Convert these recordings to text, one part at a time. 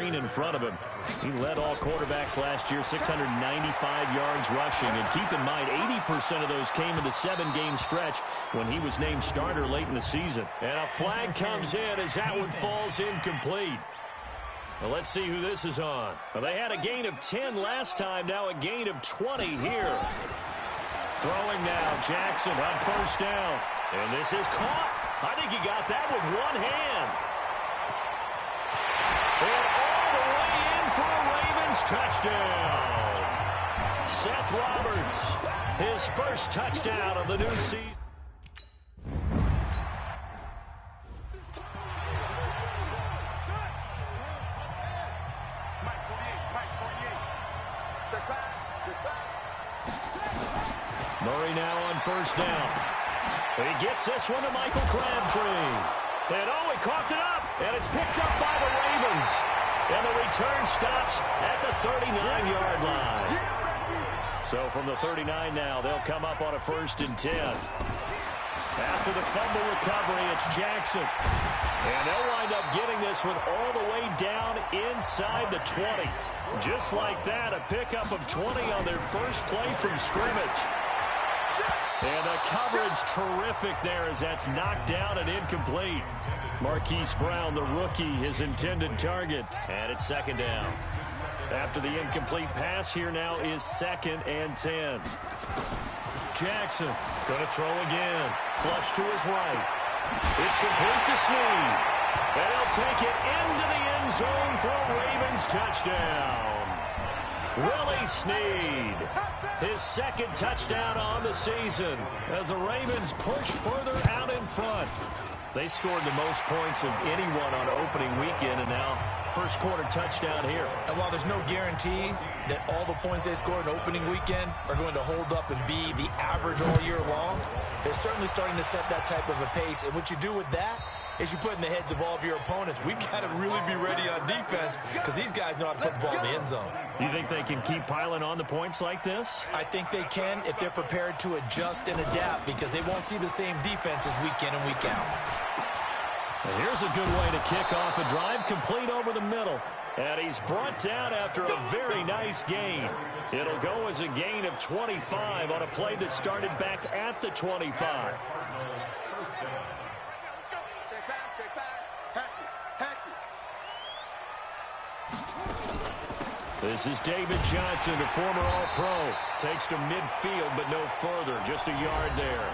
lane in front of him. He led all quarterbacks last year, 695 yards rushing. And keep in mind, 80% of those came in the 7-game stretch when he was named starter late in the season. And a flag comes in as that one falls incomplete. Well, let's see who this is on. Well, they had a gain of 10 last time, now a gain of 20 here. Throwing now, Jackson on first down. And this is caught. I think he got that with one hand. And all the way in for a Ravens touchdown. Seth Roberts, his first touchdown of the new season. Murray now on first down. He gets this one to Michael Crabtree. And oh, he coughed it up. And it's picked up by the Ravens. And the return stops at the 39-yard line. So from the 39 now, they'll come up on a 1st and 10. After the fumble recovery, it's Jackson. And they'll wind up getting this one all the way down inside the 20. Just like that, a pickup of 20 on their first play from scrimmage. And the coverage terrific there as that's knocked down and incomplete. Marquise Brown, the rookie, his intended target. And it's 2nd down. After the incomplete pass, here now is 2nd and 10. Jackson going to throw again. Flush to his right. It's complete to Snead. And he'll take it into the end zone for a Ravens touchdown. Willie Snead, his 2nd touchdown on the season as the Ravens push further out in front. They scored the most points of anyone on opening weekend, and now first quarter touchdown here. And while there's no guarantee that all the points they scored in opening weekend are going to hold up and be the average all year long, they're certainly starting to set that type of a pace. And what you do with that is you put in the heads of all of your opponents, we've got to really be ready on defense because these guys know how to put the ball in the end zone. You think they can keep piling on the points like this? I think they can if they're prepared to adjust and adapt because they won't see the same defenses week in and week out. And here's a good way to kick off a drive, complete over the middle. And he's brought down after a very nice gain. It'll go as a gain of 25 on a play that started back at the 25. This is David Johnson, a former All-Pro. Takes to midfield, but no further. Just a yard there.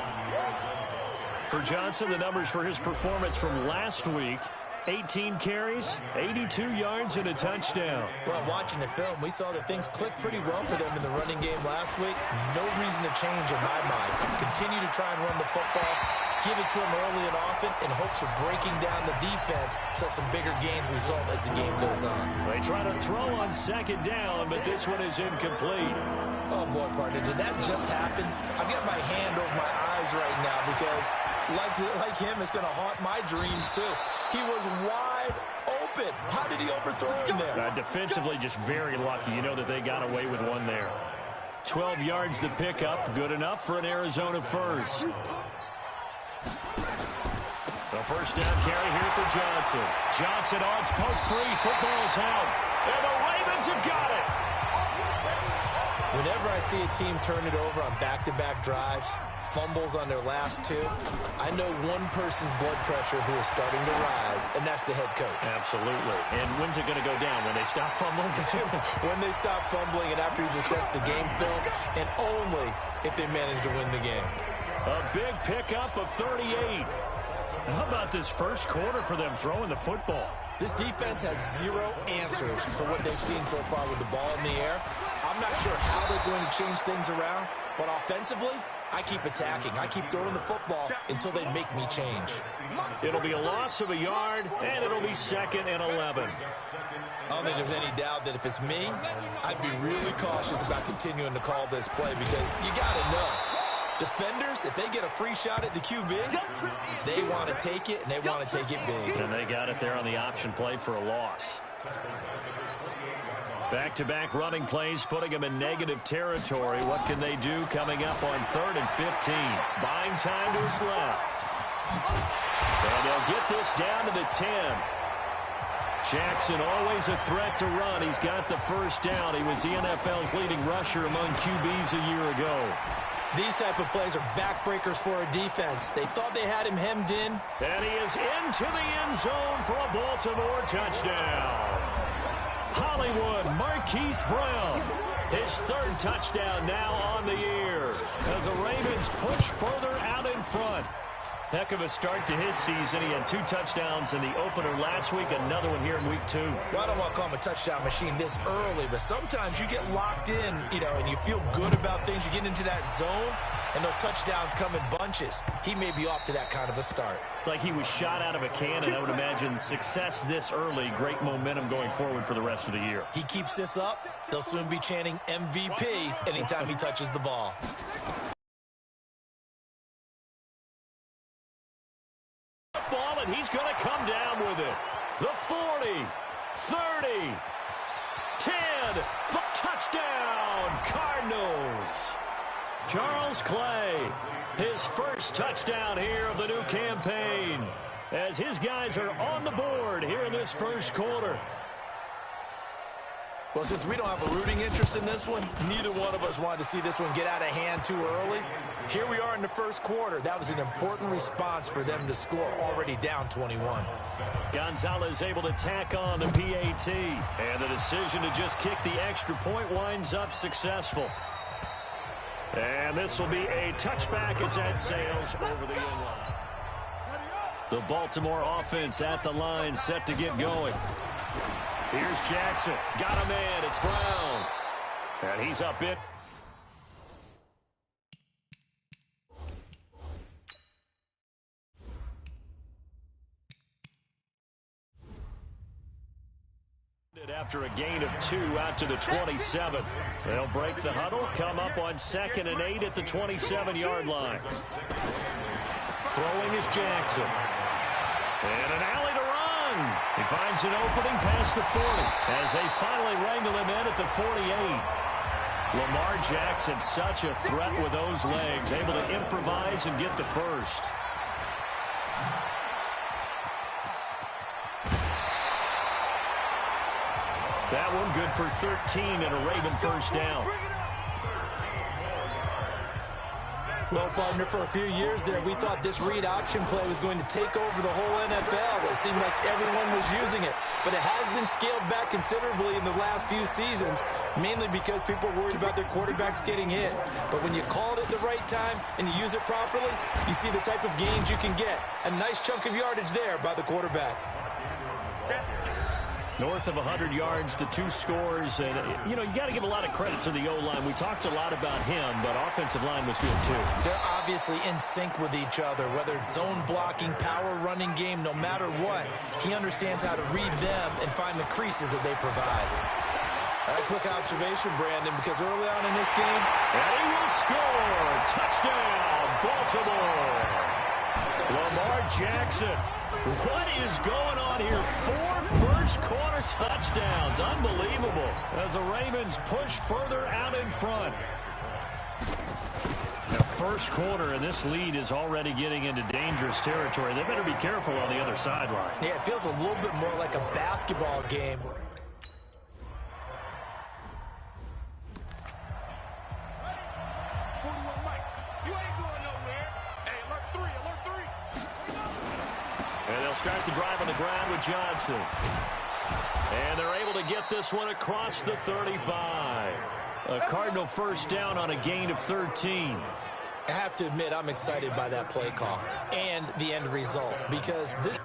For Johnson, the numbers for his performance from last week: 18 carries, 82 yards, and a touchdown. Well, watching the film, we saw that things clicked pretty well for them in the running game last week. No reason to change in my mind. Continue to try and run the football. Give it to him early and often in hopes of breaking down the defense so some bigger gains result as the game goes on. They try to throw on 2nd down, but this one is incomplete. Oh, boy, partner, did that just happen? I've got my hand over my eyes right now because, like him, it's going to haunt my dreams, too. He was wide open. How did he overthrow him there? Defensively, just very lucky. You know that they got away with one there. 12 yards to pick up. Good enough for an Arizona first. The first down carry here for Johnson. Johnson odds poke free. Football's out. And the Ravens have got it. Whenever I see a team turn it over on back-to-back drives, fumbles on their last 2, I know one person's blood pressure who is starting to rise, and that's the head coach. Absolutely. And when's it going to go down? When they stop fumbling? When they stop fumbling and after he's assessed the game film, and only if they manage to win the game. A big pickup of 38. How about this first quarter for them throwing the football? This defense has 0 answers for what they've seen so far with the ball in the air. I'm not sure how they're going to change things around, but offensively, I keep attacking. I keep throwing the football until they make me change. It'll be a loss of a yard, and it'll be 2nd and 11. I don't think there's any doubt that if it's me, I'd be really cautious about continuing to call this play because you got to know. Defenders, if they get a free shot at the QB, they want to take it, and they want to take it big. And they got it there on the option play for a loss. Back-to-back running plays, putting them in negative territory. What can they do coming up on 3rd and 15? Buying time to his left. And they'll get this down to the 10. Jackson always a threat to run. He's got the first down. He was the NFL's leading rusher among QBs a year ago. These type of plays are backbreakers for a defense. They thought they had him hemmed in. And he is into the end zone for a Baltimore touchdown. Hollywood Marquise Brown, his third touchdown now on the year as the Ravens push further out in front. Heck of a start to his season. He had 2 touchdowns in the opener last week, another one here in week 2. Well, I don't want to call him a touchdown machine this early, but sometimes you get locked in, and you feel good about things. You get into that zone, and those touchdowns come in bunches. He may be off to that kind of a start. It's like he was shot out of a cannon. I would imagine success this early, great momentum going forward for the rest of the year. He keeps this up, they'll soon be chanting MVP anytime he touches the ball. Ball, and he's going to come down with it. The 40, 30, 10, touchdown, Cardinals. Charles Clay, his first touchdown here of the new campaign, as his guys are on the board here in this first quarter. Well, since we don't have a rooting interest in this one, neither one of us wanted to see this one get out of hand too early. Here we are in the first quarter. That was an important response for them to score, already down 21. Gonzalez able to tack on the PAT, and the decision to just kick the extra point winds up successful. And this will be a touchback as that sails over the end line. The Baltimore offense at the line, set to get going. Here's Jackson. Got a man. It's Brown. And he's up it. After a gain of 2 out to the 27. They'll break the huddle, come up on 2nd and 8 at the 27-yard line. Throwing is Jackson. And an alley to run. He finds an opening past the 40 as they finally wrangle him in at the 48. Lamar Jackson, such a threat with those legs, able to improvise and get the first. That one good for 13 and a Raven first down. Well, partner, for a few years there, we thought this read option play was going to take over the whole NFL. It seemed like everyone was using it, but it has been scaled back considerably in the last few seasons, mainly because people are worried about their quarterbacks getting hit. But when you call it at the right time and you use it properly, you see the type of gains you can get. A nice chunk of yardage there by the quarterback. North of 100 yards, the 2 scores. And, you got to give a lot of credit to the O-line. We talked a lot about him, but offensive line was good, too. They're obviously in sync with each other, whether it's zone blocking, power running game, no matter what. He understands how to read them and find the creases that they provide. A quick observation, Brandon, because early on in this game, and he will score. Touchdown, Baltimore. Lamar Jackson. What is going on here? 4 first-quarter touchdowns. Unbelievable. As the Ravens push further out in front. The first quarter, and this lead is already getting into dangerous territory. They better be careful on the other sideline. Yeah, it feels a little bit more like a basketball game. Start the drive on the ground with Johnson. And they're able to get this one across the 35. A Cardinal first down on a gain of 13. I have to admit, I'm excited by that play call and the end result, because this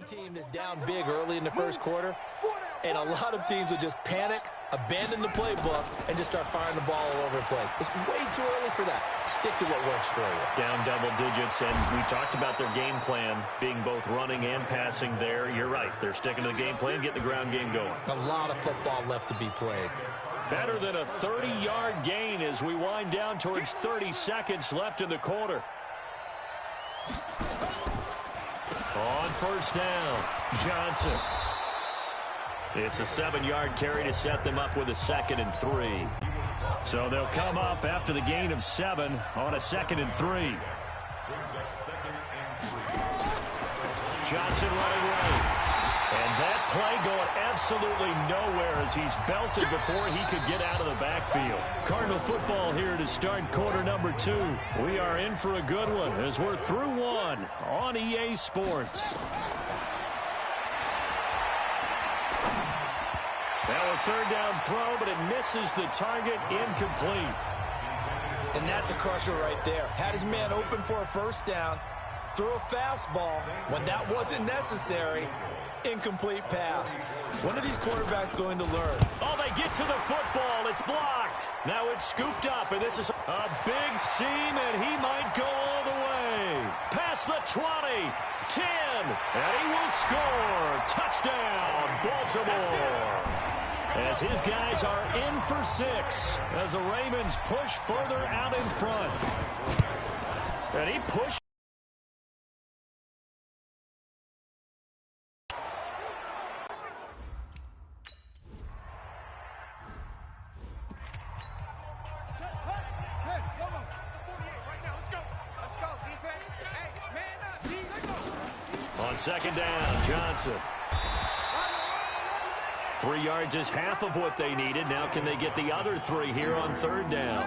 a team that's down big early in the first quarter, and a lot of teams will just panic, abandon the playbook, and just start firing the ball all over the place. It's way too early for that. Stick to what works for you. Down double digits, and we talked about their game plan being both running and passing there. You're right. They're sticking to the game plan, getting the ground game going. A lot of football left to be played. Better than a 30-yard gain as we wind down towards 30 seconds left in the quarter. On first down, Johnson. It's a 7-yard carry to set them up with a 2nd and 3. So they'll come up after the gain of 7 on a 2nd and 3. Johnson running right. And that play going absolutely nowhere as he's belted before he could get out of the backfield. Cardinal football here to start quarter number 2. We are in for a good one as we're through one on EA Sports. Now a 3rd down throw, but it misses the target, incomplete. And that's a crusher right there. Had his man open for a 1st down, threw a fastball when that wasn't necessary. Incomplete pass. When are these quarterbacks going to learn? Oh, they get to the football. It's blocked. Now it's scooped up, and this is a big seam, and he might go all the way. Past the 20, 10, and he will score. Touchdown, Baltimore. As his guys are in for 6, as the Ravens push further out in front. And he pushed. On 2nd down, Johnson. 3 yards is half of what they needed. Now can they get the other 3 here on 3rd down?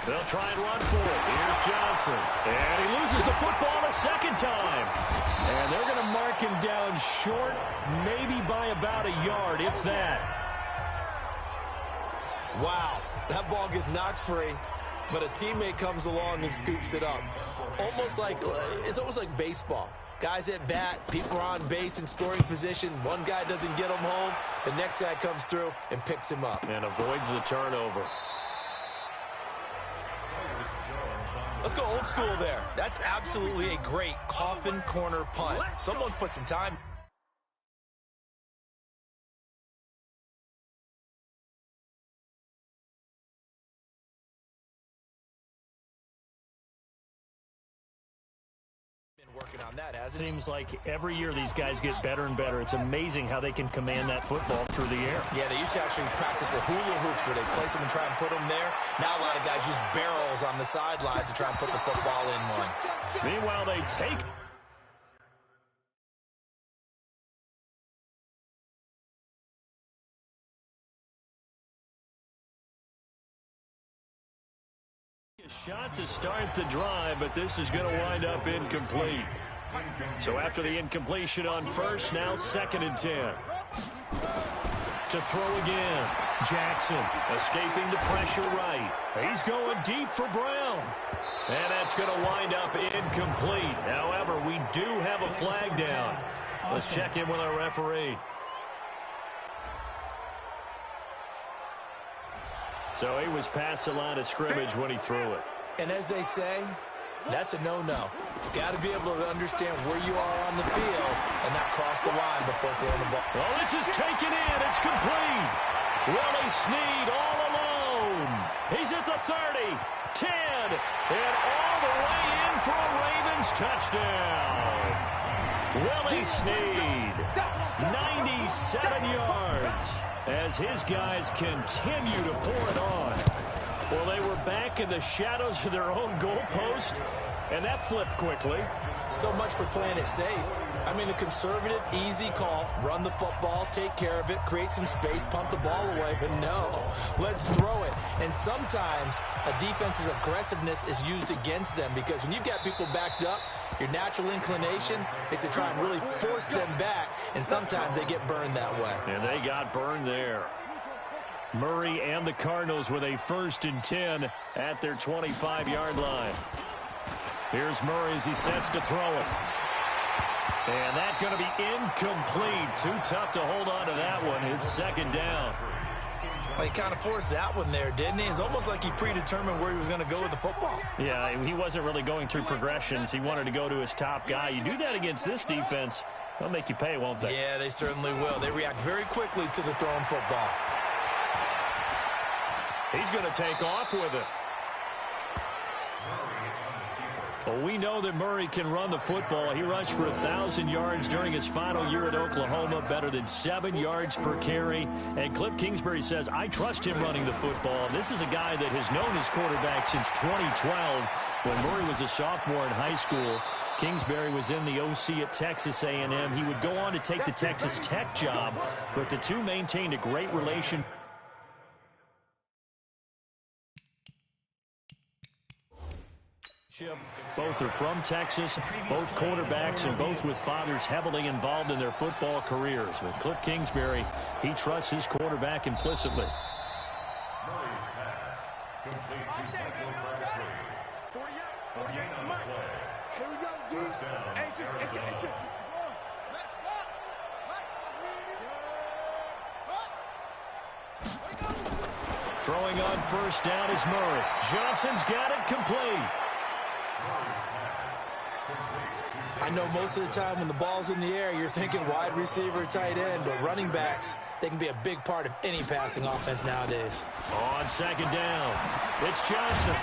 They'll try and run for it. Here's Johnson. And he loses the football a 2nd time. And they're going to mark him down short, maybe by about a yard, if that. Wow, that ball gets knocked free, but a teammate comes along and scoops it up. It's almost like baseball. Guys at bat, people are on base in scoring position. One guy doesn't get him home. The next guy comes through and picks him up. And avoids the turnover. Let's go old school there. That's absolutely a great coffin corner punt. Someone's put some time. Working on that, has it? Seems like every year these guys get better and better. It's amazing how they can command that football through the air. Yeah, they used to actually practice the hula hoops where they place them and try and put them there. Now a lot of guys use barrels on the sidelines to try and put the football in one. Meanwhile, they take a shot to start the drive, but this is going to wind up incomplete. So after the incompletion on first, now 2nd and 10. To throw again. Jackson escaping the pressure right. He's going deep for Brown. And that's going to wind up incomplete. However, we do have a flag down. Let's check in with our referee. So he was past the line of scrimmage when he threw it. And as they say, that's a no-no. Got to be able to understand where you are on the field and not cross the line before throwing the ball. Well, this is taken in. It's complete. Willie Snead all alone. He's at the 30, 10, and all the way in for a Ravens touchdown. Willie Snead, 97 yards. As his guys continue to pour it on. Well, they were back in the shadows of their own goalpost, and that flipped quickly. So much for playing it safe. I mean, the conservative, easy call, run the football, take care of it, create some space, punt the ball away, but no, let's throw it. And sometimes a defense's aggressiveness is used against them because when you've got people backed up, your natural inclination is to try and really force them back, and sometimes they get burned that way. And they got burned there. Murray and the Cardinals with a 1st and 10 at their 25-yard line. Here's Murray as he sets to throw it. And that's going to be incomplete. Too tough to hold on to that one. It's 2nd down. Well, he kind of forced that one there, didn't he? It's almost like he predetermined where he was going to go with the football. Yeah, he wasn't really going through progressions. He wanted to go to his top guy. You do that against this defense, they'll make you pay, won't they? Yeah, they certainly will. They react very quickly to the thrown football. He's going to take off with it. Well, we know that Murray can run the football. He rushed for 1,000 yards during his final year at Oklahoma, better than 7 yards per carry. And Cliff Kingsbury says, I trust him running the football. And this is a guy that has known his quarterback since 2012 when Murray was a sophomore in high school. Kingsbury was in the OC at Texas A&M. He would go on to take the Texas Tech job, but the two maintained a great relationship. Both are from Texas, both quarterbacks, and both with fathers heavily involved in their football careers. With Cliff Kingsbury, he trusts his quarterback implicitly. Murray's pass complete to Michael Crabtree. 48 on the play. Here we go, D. It's just. Throwing on 1st down is Murray. Johnson's got it complete. I know most of the time when the ball's in the air, you're thinking wide receiver, tight end, but running backs, they can be a big part of any passing offense nowadays. On 2nd down, it's Johnson.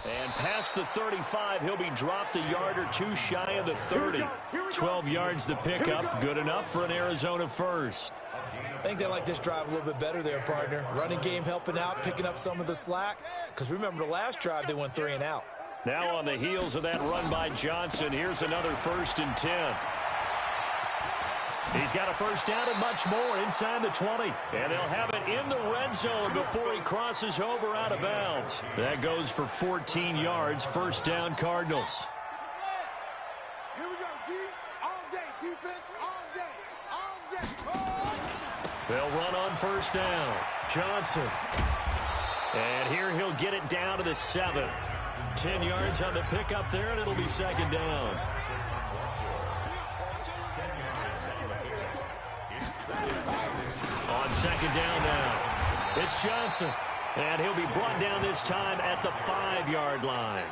And past the 35, he'll be dropped a yard or two shy of the 30. 12 yards to pick up, good enough for an Arizona 1st. I think they like this drive a little bit better there, partner. Running game helping out, picking up some of the slack. Because remember, the last drive, they went 3 and out. Now on the heels of that run by Johnson, here's another 1st and 10. He's got a 1st down and much more inside the 20. And they'll have it in the red zone before he crosses over out of bounds. That goes for 14 yards, 1st down Cardinals. Here we go, D. All day. Defense, all day. All day. Oh. They'll run on 1st down. Johnson. And here he'll get it down to the 7. 10 yards on the pickup there, and it'll be 2nd down. On 2nd down now, it's Johnson. And he'll be brought down this time at the 5-yard line.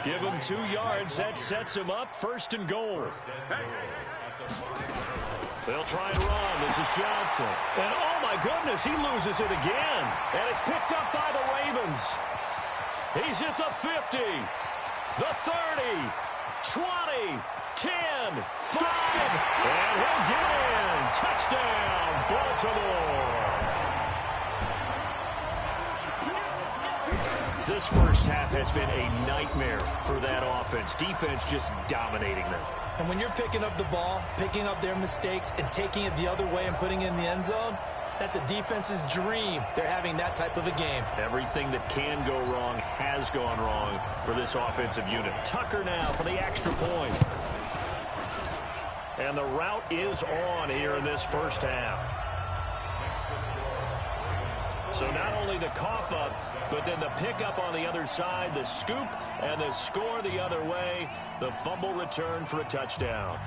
Give him 2 yards. That sets him up 1st and goal. They'll try and run. This is Johnson. And oh my goodness, he loses it again. And it's picked up by the Ravens. He's at the 50, the 30, 20, 10, 5, and he'll get in. Touchdown, Baltimore. This 1st half has been a nightmare for that offense. Defense just dominating them. And when you're picking up the ball, picking up their mistakes, and taking it the other way and putting it in the end zone, that's a defense's dream. They're having that type of a game. Everything that can go wrong has gone wrong for this offensive unit. Tucker now for the extra point. And the route is on here in this 1st half. So not only the cough up, but then the pickup on the other side, the scoop, and the score the other way. The fumble return for a touchdown.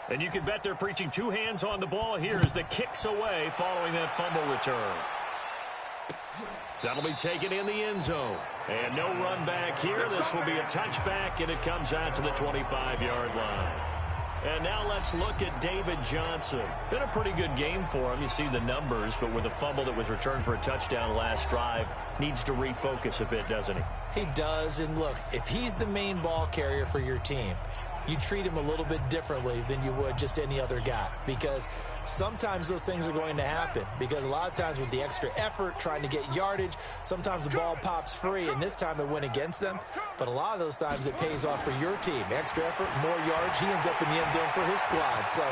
And you can bet they're preaching 2 hands on the ball here as the kick's away following that fumble return. That'll be taken in the end zone. And no run back here. This will be a touchback, and it comes out to the 25-yard line. And now let's look at David Johnson. Been a pretty good game for him. You see the numbers, but with a fumble that was returned for a touchdown last drive, needs to refocus a bit, doesn't he? He does, and look, if he's the main ball carrier for your team, you treat him a little bit differently than you would just any other guy, because sometimes those things are going to happen, because a lot of times with the extra effort, trying to get yardage, sometimes the ball pops free, and this time it went against them. But a lot of those times it pays off for your team. Extra effort, more yards, he ends up in the end zone for his squad. So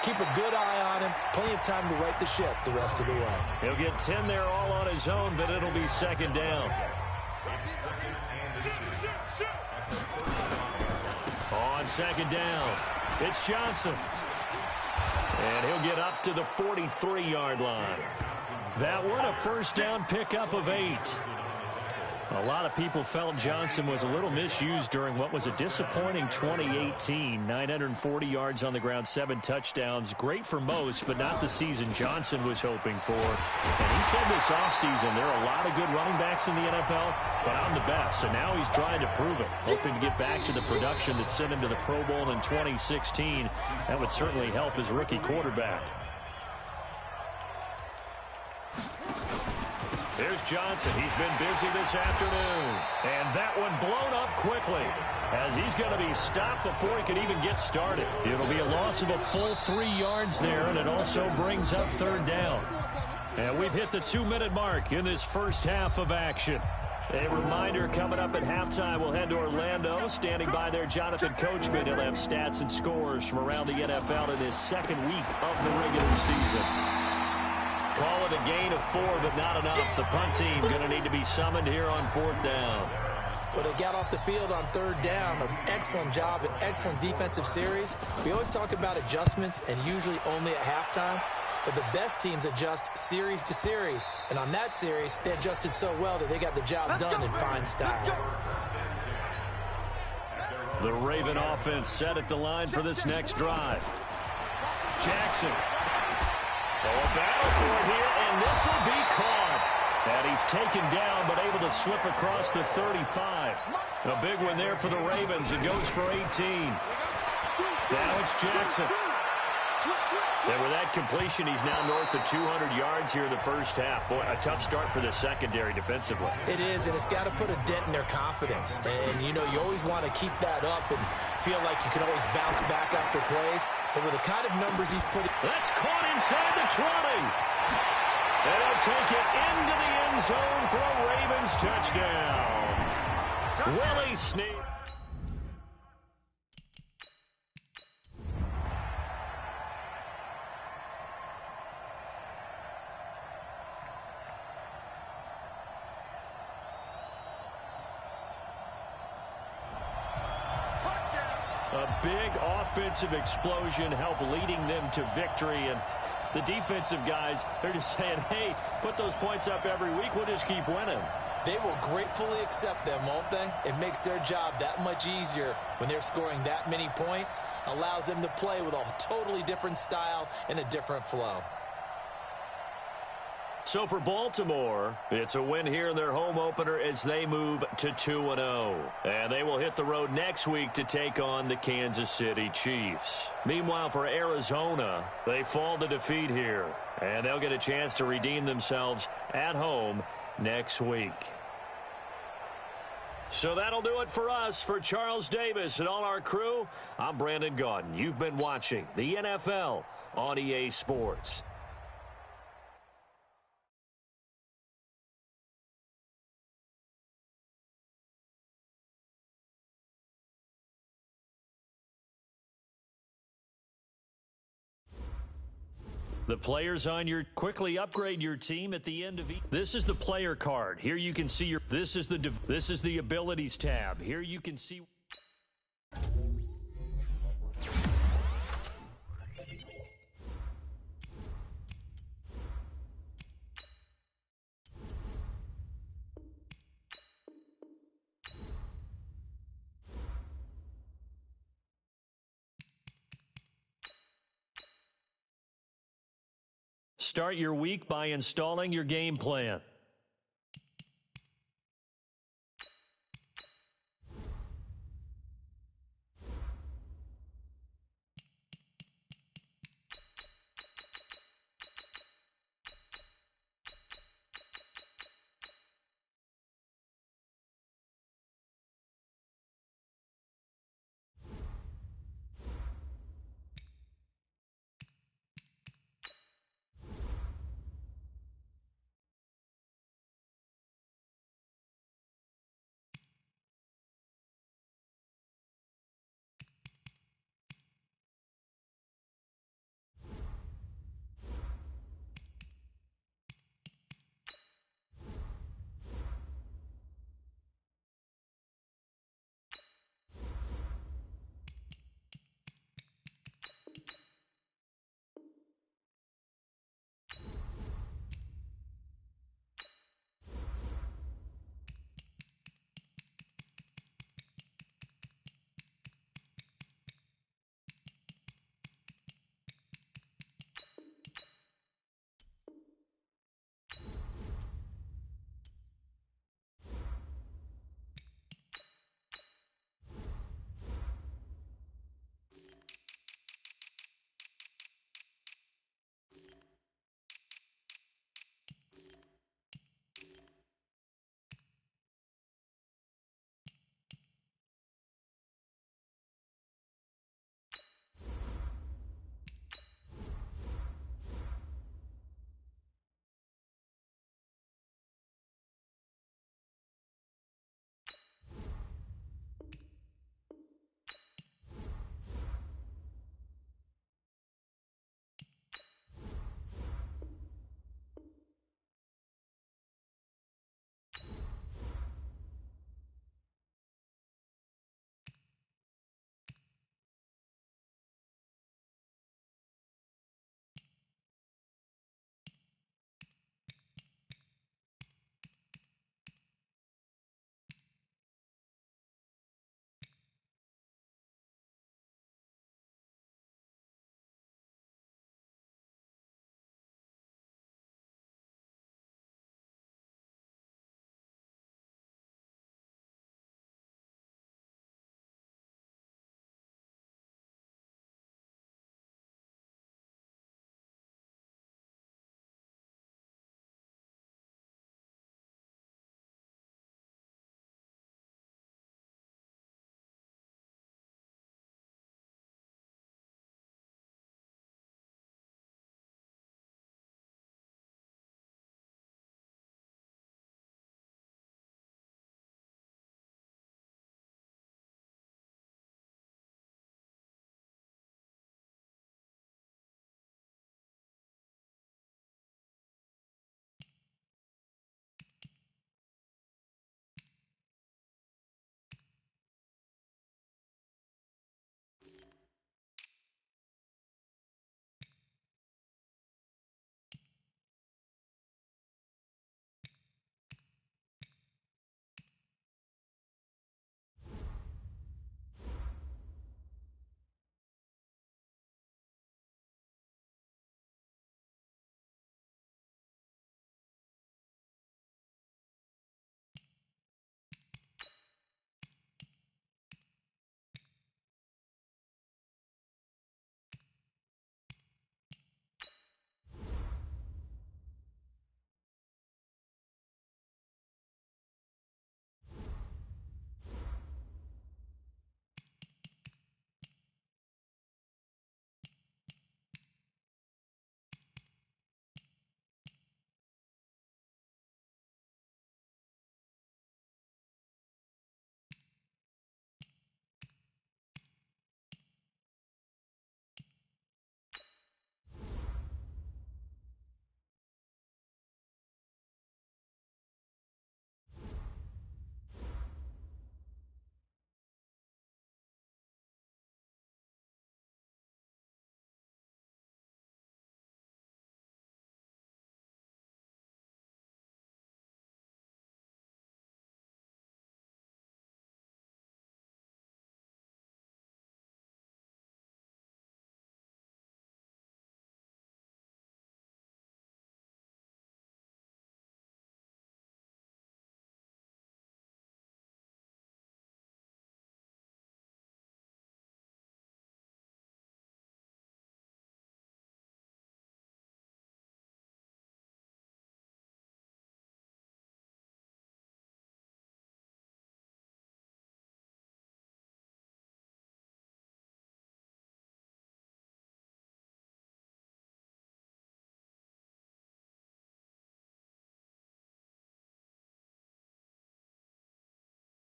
keep a good eye on him. Plenty of time to right the ship the rest of the way. He'll get 10 there all on his own, but it'll be second down. On second down, it's Johnson. And he'll get up to the 43-yard line. That one, a first down pickup of 8. A lot of people felt Johnson was a little misused during what was a disappointing 2018. 940 yards on the ground, 7 touchdowns. Great for most, but not the season Johnson was hoping for. And he said this offseason, there are a lot of good running backs in the NFL, but I'm the best. And now he's trying to prove it, hoping to get back to the production that sent him to the Pro Bowl in 2016. That would certainly help his rookie quarterback. Here's Johnson. He's been busy this afternoon. And that one blown up quickly, as he's going to be stopped before he can even get started. It'll be a loss of a full 3 yards there, and it also brings up third down. And we've hit the 2-minute mark in this first half of action. A reminder, coming up at halftime, we'll head to Orlando. Standing by there, Jonathan Coachman. He'll have stats and scores from around the NFL in his second week of the regular season. Call it a gain of 4, but not enough. The punt team going to need to be summoned here on 4th down. Well, they got off the field on 3rd down. An excellent job, an excellent defensive series. We always talk about adjustments, and usually only at halftime. But the best teams adjust series to series. And on that series, they adjusted so well that they got the job done in fine style. The Raven offense set at the line for this next drive. Jackson. Oh, a battle for it here, and this will be caught. And he's taken down, but able to slip across the 35. A big one there for the Ravens. It goes for 18. Now it's Jackson. And with that completion, he's now north of 200 yards here in the first half. Boy, a tough start for the secondary defensively. It is, and it's got to put a dent in their confidence. And, you know, you always want to keep that up and feel like you can always bounce back after plays. But with the kind of numbers he's putting... That's caught inside the 20. And he'll take it into the end zone for a Ravens touchdown. Willie Snead. A big offensive explosion helped leading them to victory. And the defensive guys, they're just saying, hey, put those points up every week. We'll just keep winning. They will gratefully accept them, won't they? It makes their job that much easier when they're scoring that many points. Allows them to play with a totally different style and a different flow. So for Baltimore, it's a win here in their home opener as they move to 2-0. And they will hit the road next week to take on the Kansas City Chiefs. Meanwhile, for Arizona, they fall to defeat here. And they'll get a chance to redeem themselves at home next week. So that'll do it for us. For Charles Davis and all our crew, I'm Brandon Gaudin. You've been watching the NFL on EA Sports. The players on your quickly upgrade your team at the end of each. This is the player card. Here you can see your this is the abilities tab. Here you can see Start your week by installing your game plan.